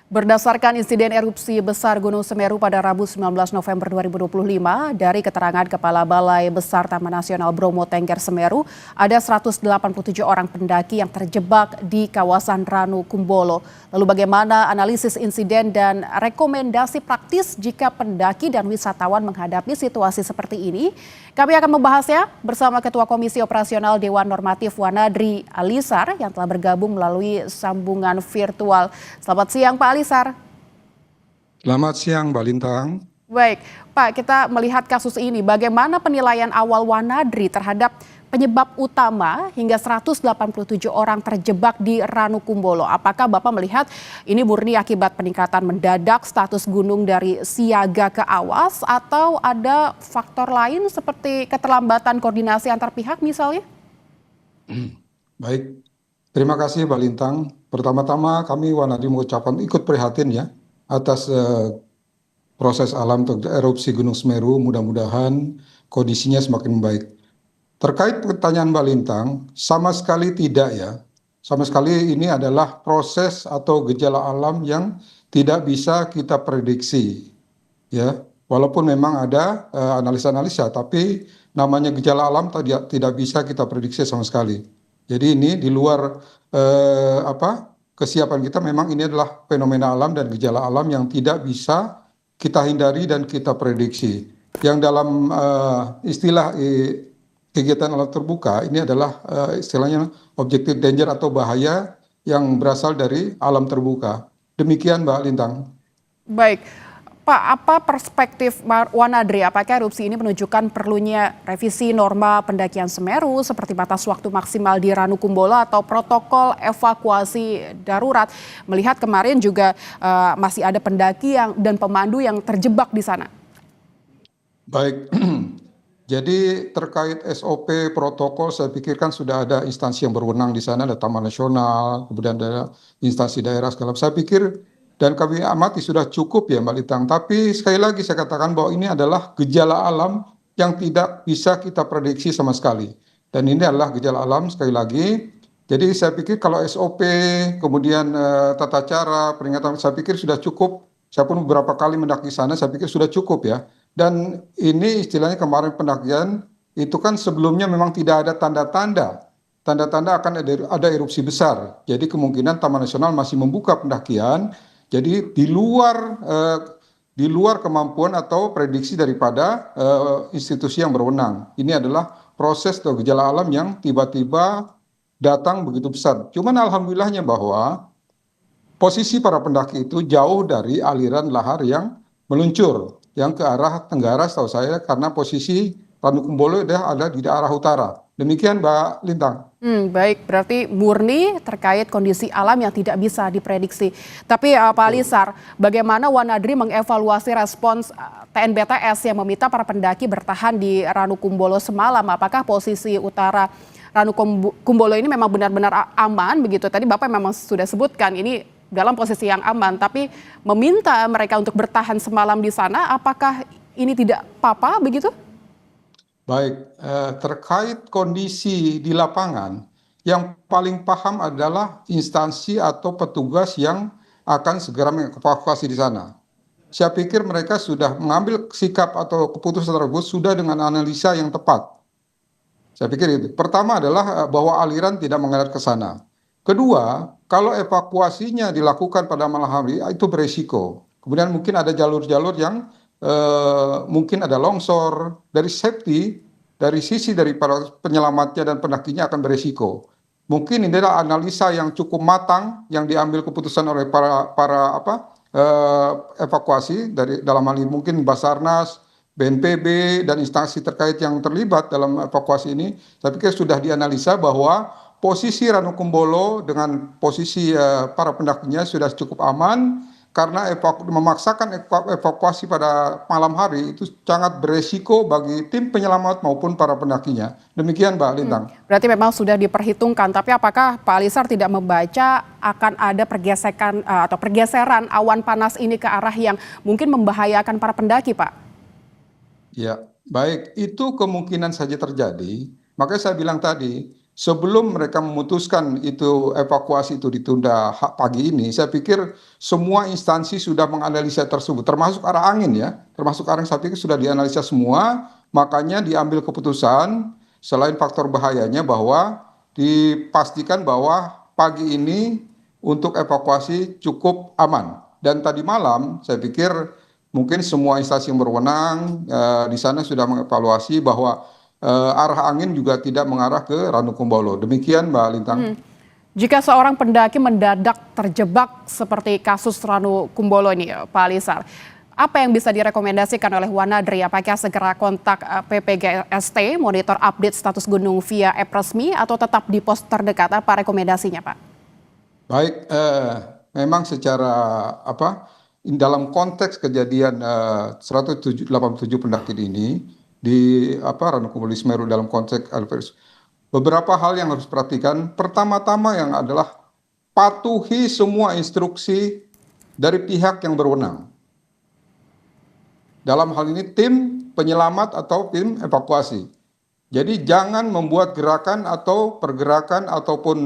Berdasarkan insiden erupsi besar Gunung Semeru pada Rabu 19 November 2025, dari keterangan Kepala Balai Besar Taman Nasional Bromo Tengger Semeru, ada 187 orang pendaki yang terjebak di kawasan Ranu Kumbolo. Lalu bagaimana analisis insiden dan rekomendasi praktis jika pendaki dan wisatawan menghadapi situasi seperti ini? Kami akan membahasnya bersama Ketua Komisi Operasional Dewan Normatif Wanadri Alisar yang telah bergabung melalui sambungan virtual. Selamat siang Pak Alisar. Selamat siang, Mbak Lintang. Baik, Pak, kita melihat kasus ini. Bagaimana penilaian awal Wanadri terhadap penyebab utama hingga 187 orang terjebak di Ranu Kumbolo? Apakah Bapak melihat ini murni akibat peningkatan mendadak status gunung dari siaga ke awas atau ada faktor lain seperti keterlambatan koordinasi antar pihak misalnya? Baik, terima kasih Mbak Lintang. Pertama-tama kami Wanadri mengucapkan ikut prihatin ya atas proses alam untuk erupsi Gunung Semeru. Mudah-mudahan kondisinya semakin membaik. Terkait pertanyaan Mbak Lintang, sama sekali tidak ya. Sama sekali ini adalah proses atau gejala alam yang tidak bisa kita prediksi. Ya, walaupun memang ada analisa-analisa, tapi namanya gejala alam tidak bisa kita prediksi sama sekali. Jadi ini di luar kesiapan kita. Memang ini adalah fenomena alam dan gejala alam yang tidak bisa kita hindari dan kita prediksi. Yang dalam istilah kegiatan alam terbuka ini adalah istilahnya objective danger atau bahaya yang berasal dari alam terbuka. Demikian Mbak Lintang. Baik. Pak, apa perspektif Wanadri? Apakah erupsi ini menunjukkan perlunya revisi norma pendakian Semeru seperti batas waktu maksimal di Ranu Kumbolo atau protokol evakuasi darurat? Melihat kemarin juga masih ada pendaki dan pemandu yang terjebak di sana. Baik, jadi terkait SOP protokol saya pikir kan sudah ada instansi yang berwenang di sana, ada Taman Nasional, kemudian ada instansi daerah segala. Saya pikir dan kami amati sudah cukup ya Mbak Lintang. Tapi sekali lagi saya katakan bahwa ini adalah gejala alam yang tidak bisa kita prediksi sama sekali. Dan ini adalah gejala alam sekali lagi. Jadi saya pikir kalau SOP, kemudian tata cara, peringatan, saya pikir sudah cukup. Saya pun beberapa kali mendaki sana, saya pikir sudah cukup ya. Dan ini istilahnya kemarin pendakian, itu kan sebelumnya memang tidak ada tanda-tanda. Tanda-tanda akan ada erupsi besar. Jadi kemungkinan Taman Nasional masih membuka pendakian. Jadi di luar kemampuan atau prediksi daripada institusi yang berwenang. Ini adalah proses atau gejala alam yang tiba-tiba datang begitu besar. Cuman alhamdulillahnya bahwa posisi para pendaki itu jauh dari aliran lahar yang meluncur, yang ke arah tenggara setahu saya, karena posisi Ranu Kumbolo ada di arah utara. Demikian Mbak Lintang. Baik, berarti murni terkait kondisi alam yang tidak bisa diprediksi. Tapi Pak Alisar, bagaimana Wanadri mengevaluasi respons TNBTS yang meminta para pendaki bertahan di Ranu Kumbolo semalam? Apakah posisi utara Ranu Kumbolo ini memang benar-benar aman begitu? Tadi Bapak memang sudah sebutkan ini dalam posisi yang aman, tapi meminta mereka untuk bertahan semalam di sana, apakah ini tidak apa-apa begitu? Baik, terkait kondisi di lapangan, yang paling paham adalah instansi atau petugas yang akan segera mengevakuasi di sana. Saya pikir mereka sudah mengambil sikap atau keputusan tersebut sudah dengan analisa yang tepat. Saya pikir itu. Pertama adalah bahwa aliran tidak mengalir ke sana. Kedua, kalau evakuasinya dilakukan pada malam hari, itu beresiko. Kemudian mungkin ada jalur-jalur yang mungkin ada longsor. Dari safety, dari sisi dari para penyelamatnya dan pendakinya akan beresiko. Mungkin ini adalah analisa yang cukup matang yang diambil keputusan oleh para evakuasi dari dalam hal ini mungkin Basarnas, BNPB dan instansi terkait yang terlibat dalam evakuasi ini. Saya pikir sudah dianalisa bahwa posisi Ranu Kumbolo dengan posisi para pendakinya sudah cukup aman. Karena memaksakan evakuasi pada malam hari itu sangat beresiko bagi tim penyelamat maupun para pendakinya. Demikian Mbak Lintang. Berarti memang sudah diperhitungkan, tapi apakah Pak Alisar tidak membaca akan ada pergesekan atau pergeseran awan panas ini ke arah yang mungkin membahayakan para pendaki, Pak? Ya, baik. Itu kemungkinan saja terjadi. Makanya saya bilang tadi, sebelum mereka memutuskan itu evakuasi itu ditunda pagi ini, saya pikir semua instansi sudah menganalisa tersebut, termasuk arah angin ya, termasuk arah saya pikir sudah dianalisa semua, makanya diambil keputusan selain faktor bahayanya bahwa dipastikan bahwa pagi ini untuk evakuasi cukup aman. Dan tadi malam saya pikir mungkin semua instansi yang berwenang di sana sudah mengevaluasi bahwa arah angin juga tidak mengarah ke Ranukumbolo. Demikian Mbak Lintang. Jika seorang pendaki mendadak terjebak seperti kasus Ranu Kumbolo ini, Pak Alisar, apa yang bisa direkomendasikan oleh Wanadri? Apakah segera kontak PPGST, monitor update status gunung via app resmi, atau tetap di pos terdekat? Apa rekomendasinya, Pak? Baik, memang secara apa dalam konteks kejadian 187 pendaki ini di Ranukumbolo Semeru dalam konteks Alpers, beberapa hal yang harus perhatikan. Pertama-tama yang adalah patuhi semua instruksi dari pihak yang berwenang. Dalam hal ini tim penyelamat atau tim evakuasi. Jadi jangan membuat gerakan atau pergerakan ataupun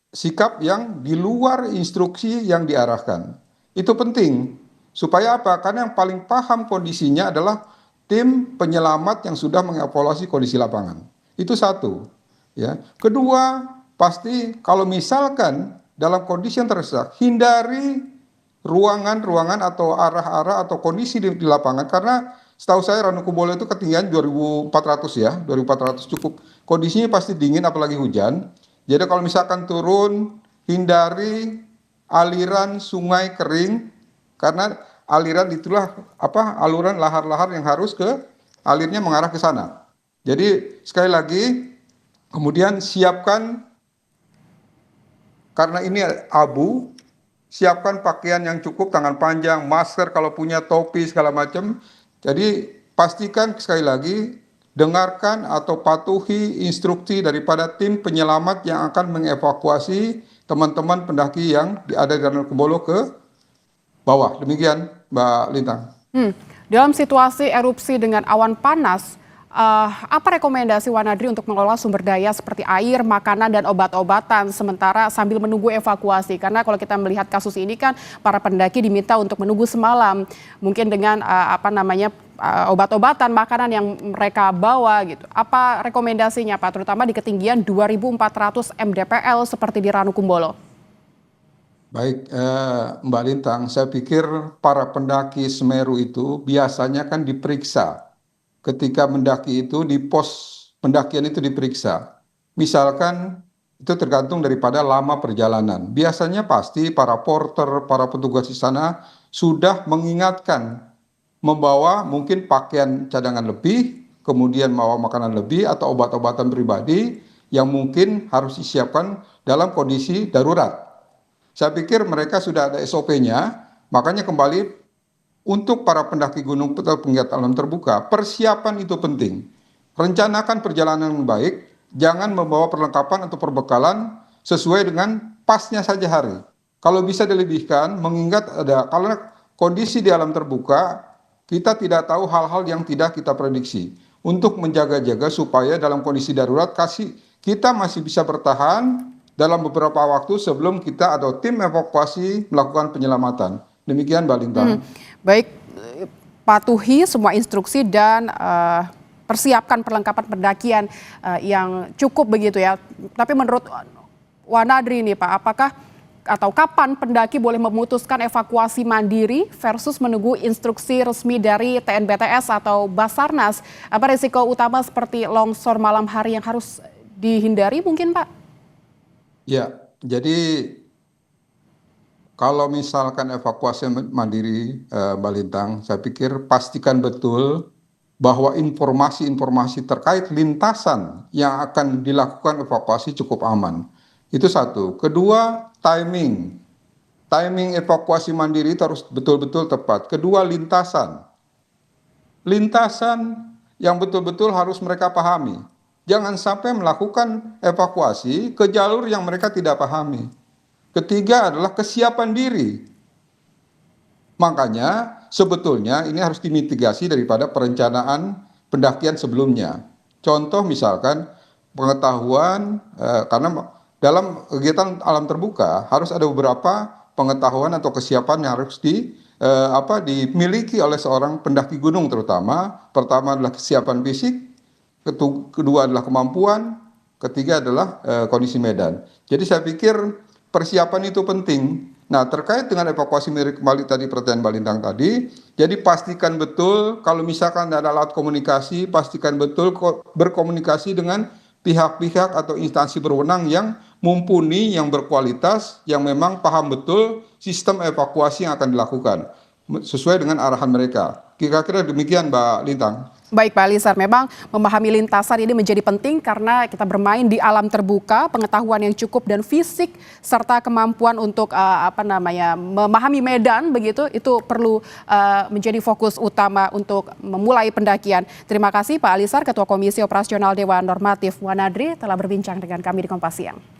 sikap yang di luar instruksi yang diarahkan. Itu penting. Supaya apa? Karena yang paling paham kondisinya adalah tim penyelamat yang sudah mengevaluasi kondisi lapangan. Itu satu. Ya. Kedua, pasti kalau misalkan dalam kondisi yang terdesak, hindari ruangan-ruangan atau arah-arah atau kondisi di lapangan, karena setahu saya Ranukumbolo itu ketinggian 2.400 ya, 2.400 cukup. Kondisinya pasti dingin apalagi hujan. Jadi kalau misalkan turun, hindari aliran sungai kering, karena aliran itulah aluran lahar-lahar yang harus alirnya mengarah ke sana. Jadi sekali lagi, kemudian siapkan, karena ini abu, siapkan pakaian yang cukup, tangan panjang, masker kalau punya, topi segala macam. Jadi pastikan sekali lagi, dengarkan atau patuhi instruksi daripada tim penyelamat yang akan mengevakuasi teman-teman pendaki yang ada di Ranukumbolo ke bawah. Demikian Mbak Lintang. Dalam situasi erupsi dengan awan panas, apa rekomendasi Wanadri untuk mengelola sumber daya seperti air, makanan, dan obat-obatan sementara sambil menunggu evakuasi? Karena kalau kita melihat kasus ini kan para pendaki diminta untuk menunggu semalam, mungkin dengan obat-obatan, makanan yang mereka bawa gitu. Apa rekomendasinya Pak, terutama di ketinggian 2.400 mdpl seperti di Ranukumbolo? Baik, Mbak Lintang, saya pikir para pendaki Semeru itu biasanya kan diperiksa. Ketika mendaki itu di pos pendakian itu diperiksa. Misalkan itu tergantung daripada lama perjalanan. Biasanya pasti para porter, para petugas di sana sudah mengingatkan membawa mungkin pakaian cadangan lebih, kemudian membawa makanan lebih atau obat-obatan pribadi yang mungkin harus disiapkan dalam kondisi darurat. Saya pikir mereka sudah ada SOP-nya, makanya kembali untuk para pendaki gunung atau penggiat alam terbuka, persiapan itu penting. Rencanakan perjalanan yang baik, jangan membawa perlengkapan atau perbekalan sesuai dengan pasnya saja hari. Kalau bisa dilebihkan, mengingat karena kondisi di alam terbuka, kita tidak tahu hal-hal yang tidak kita prediksi. Untuk menjaga-jaga supaya dalam kondisi darurat, kita masih bisa bertahan dalam beberapa waktu sebelum kita atau tim evakuasi melakukan penyelamatan. Demikian Mbak Lintang. Baik, patuhi semua instruksi dan persiapkan perlengkapan pendakian yang cukup begitu ya. Tapi menurut Wanadri ini Pak, apakah atau kapan pendaki boleh memutuskan evakuasi mandiri versus menunggu instruksi resmi dari TNBTS atau Basarnas? Apa risiko utama seperti longsor malam hari yang harus dihindari mungkin Pak? Ya, jadi kalau misalkan evakuasi mandiri Mbak Lintang, saya pikir pastikan betul bahwa informasi-informasi terkait lintasan yang akan dilakukan evakuasi cukup aman. Itu satu. Kedua, timing. Timing evakuasi mandiri itu harus betul-betul tepat. Kedua, lintasan. Lintasan yang betul-betul harus mereka pahami. Jangan sampai melakukan evakuasi ke jalur yang mereka tidak pahami. Ketiga adalah kesiapan diri. Makanya sebetulnya ini harus dimitigasi daripada perencanaan pendakian sebelumnya. Contoh misalkan pengetahuan, karena dalam kegiatan alam terbuka harus ada beberapa pengetahuan atau kesiapan yang harus dimiliki oleh seorang pendaki gunung terutama. Pertama adalah kesiapan fisik, kedua adalah kemampuan, ketiga adalah kondisi medan. Jadi saya pikir persiapan itu penting. Nah, terkait dengan evakuasi kembali tadi pertanyaan Mbak Lintang tadi, jadi pastikan betul kalau misalkan ada alat komunikasi, pastikan betul berkomunikasi dengan pihak-pihak atau instansi berwenang yang mumpuni, yang berkualitas, yang memang paham betul sistem evakuasi yang akan dilakukan sesuai dengan arahan mereka. Kira-kira demikian, Mbak Lintang. Baik Pak Alisar, memang memahami lintasan ini menjadi penting karena kita bermain di alam terbuka, pengetahuan yang cukup dan fisik serta kemampuan untuk memahami medan begitu itu perlu menjadi fokus utama untuk memulai pendakian. Terima kasih Pak Alisar, Ketua Komisi Operasional Dewan Normatif Wanadri telah berbincang dengan kami di Kompas Siang.